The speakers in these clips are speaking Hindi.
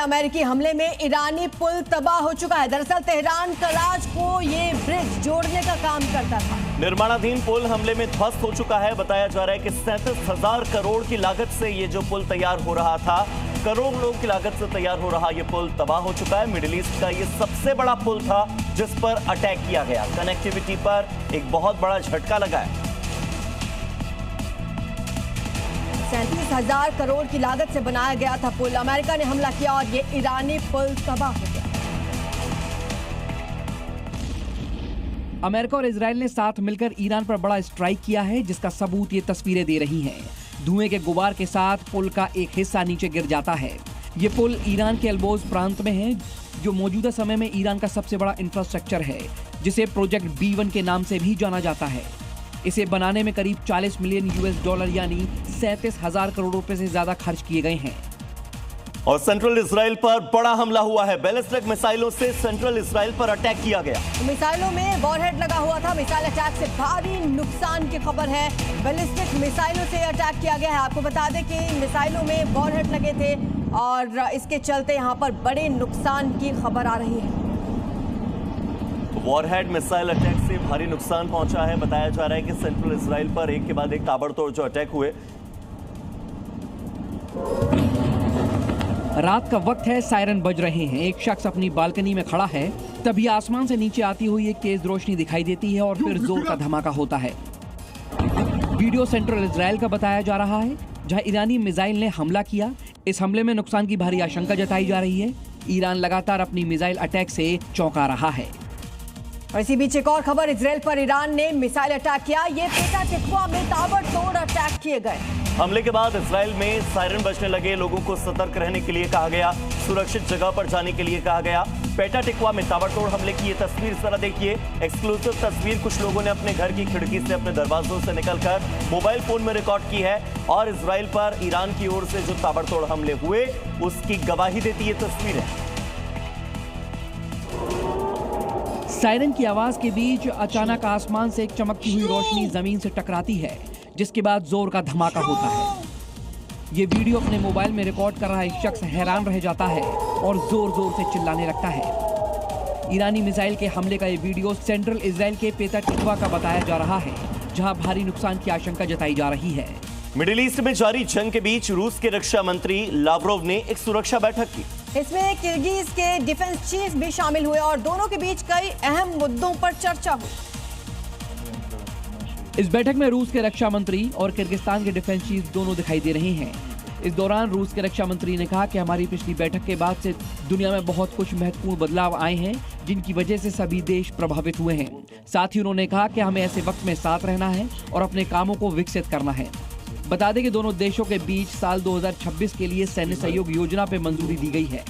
अमेरिकी हमले में ईरानी पुल तबाह हो चुका है। दरअसल तेहरान कराच को ये ब्रिज जोड़ने का काम करता था। निर्माणाधीन पुल हमले में ध्वस्त हो चुका है। बताया जा रहा है कि 37,000 करोड़ की लागत से ये जो पुल तैयार हो रहा था, करोड़ों की लागत से तैयार हो रहा ये पुल तबाह हो चुका है। मिडिल ईस्ट का ये सबसे बड़ा पुल था जिस पर अटैक किया गया। कनेक्टिविटी पर एक बहुत बड़ा झटका लगा है। 37,000 करोड़ की लागत से बनाया गया था पुल। अमेरिका ने हमला किया और ये ईरानी पुल तबाह हो गया। अमेरिका और इजराइल ने साथ मिलकर ईरान पर बड़ा स्ट्राइक किया है, जिसका सबूत ये तस्वीरें दे रही हैं। धुएं के गुबार के साथ पुल का एक हिस्सा नीचे गिर जाता है। ये पुल ईरान के अल्बोज प्रांत में है, जो मौजूदा समय में ईरान का सबसे बड़ा इंफ्रास्ट्रक्चर है, जिसे प्रोजेक्ट B1 के नाम से भी जाना जाता है। इसे बनाने में करीब 40 मिलियन US $, यानी 37,000 करोड़ रुपए से ज्यादा खर्च किए गए हैं। और सेंट्रल इजराइल पर बड़ा हमला हुआ है। बैलिस्टिक मिसाइलों से सेंट्रल इजराइल पर अटैक किया गया। मिसाइलों में वॉरहेड लगा हुआ था। मिसाइल अटैक से भारी नुकसान की खबर है। बैलिस्टिक मिसाइलों से अटैक किया गया है। आपको बता दें कि मिसाइलों में वॉरहेड लगे थे और इसके चलते यहाँ पर बड़े नुकसान की खबर आ रही है। वॉरहेड मिसाइल अटैक से भारी नुकसान पहुंचा है। बताया जा रहा है कि सेंट्रल इजराइल पर एक के बाद एक ताबड़तोड़ जो अटैक हुए। रात का वक्त है, सायरन बज रहे हैं। एक शख्स अपनी बालकनी में खड़ा है, तभी आसमान से नीचे आती हुई एक तेज रोशनी दिखाई देती है और फिर जोर का धमाका होता है। वीडियो सेंट्रल इजराइल का बताया जा रहा है, जहां ईरानी मिसाइल ने हमला किया। इस हमले में नुकसान की भारी आशंका जताई जा रही है। ईरान लगातार अपनी मिसाइल अटैक से चौंका रहा है। और इसी बीच एक और खबर, इजराइल पर ईरान ने मिसाइल अटैक किया। ये पेटा टिक्वा में ताबड़तोड़ अटैक किए गए। हमले के बाद इजराइल में सायरन बजने लगे। लोगों को सतर्क रहने के लिए कहा गया, सुरक्षित जगह पर जाने के लिए कहा गया। पेटा टिक्वा में ताबड़तोड़ हमले की ये तस्वीर जरा देखिए। एक्सक्लूसिव तस्वीर कुछ लोगों ने अपने घर की खिड़की से, अपने दरवाजों से निकलकर मोबाइल फोन में रिकॉर्ड की है और इजराइल पर ईरान की ओर से जो ताबड़तोड़ हमले हुए उसकी गवाही देती ये तस्वीर है। सायरन की आवाज के बीच अचानक आसमान से एक चमकती हुई रोशनी जमीन से टकराती है, जिसके बाद जोर का धमाका होता है। ये वीडियो अपने मोबाइल में रिकॉर्ड कर रहा एक शख्स हैरान रह जाता है और जोर जोर से चिल्लाने लगता है। ईरानी मिसाइल के हमले का ये वीडियो सेंट्रल इजराइल के पेटा टिक्वा का बताया जा रहा है, जहां भारी नुकसान की आशंका जताई जा रही है। मिडिल ईस्ट में जारी जंग के बीच रूस के रक्षा मंत्री लावरोव ने एक सुरक्षा बैठक की। इसमें किर्गिज के डिफेंस चीफ भी शामिल हुए और दोनों के बीच कई अहम मुद्दों पर चर्चा हुई। इस बैठक में रूस के रक्षा मंत्री और किर्गिस्तान के डिफेंस चीफ दोनों दिखाई दे रहे हैं। इस दौरान रूस के रक्षा मंत्री ने कहा कि हमारी पिछली बैठक के बाद से दुनिया में बहुत कुछ महत्वपूर्ण बदलाव आए हैं, जिनकी वजह से सभी देश प्रभावित हुए हैं। साथ ही उन्होंने कहा कि हमें ऐसे वक्त में साथ रहना है और अपने कामों को विकसित करना है। बता दें कि दोनों देशों के बीच साल 2026 के लिए सैन्य सहयोग योजना पे मंजूरी दी गई है।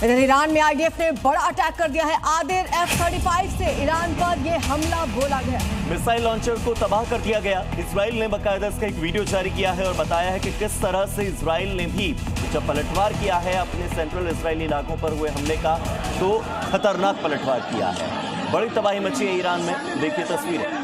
इधर ईरान में IDF ने बड़ा अटैक कर दिया है। आदिर F-35 से ईरान पर यह हमला बोला गया। मिसाइल लॉन्चर को तबाह कर दिया गया। इजराइल ने बाकायदा इसका एक वीडियो जारी किया है और बताया है कि किस तरह से इजराइल ने भी जब पलटवार किया है अपने सेंट्रल इजरायली इलाकों पर हुए हमले का, तो खतरनाक पलटवार किया है। बड़ी तबाही मची है ईरान में। देखिए तस्वीरें।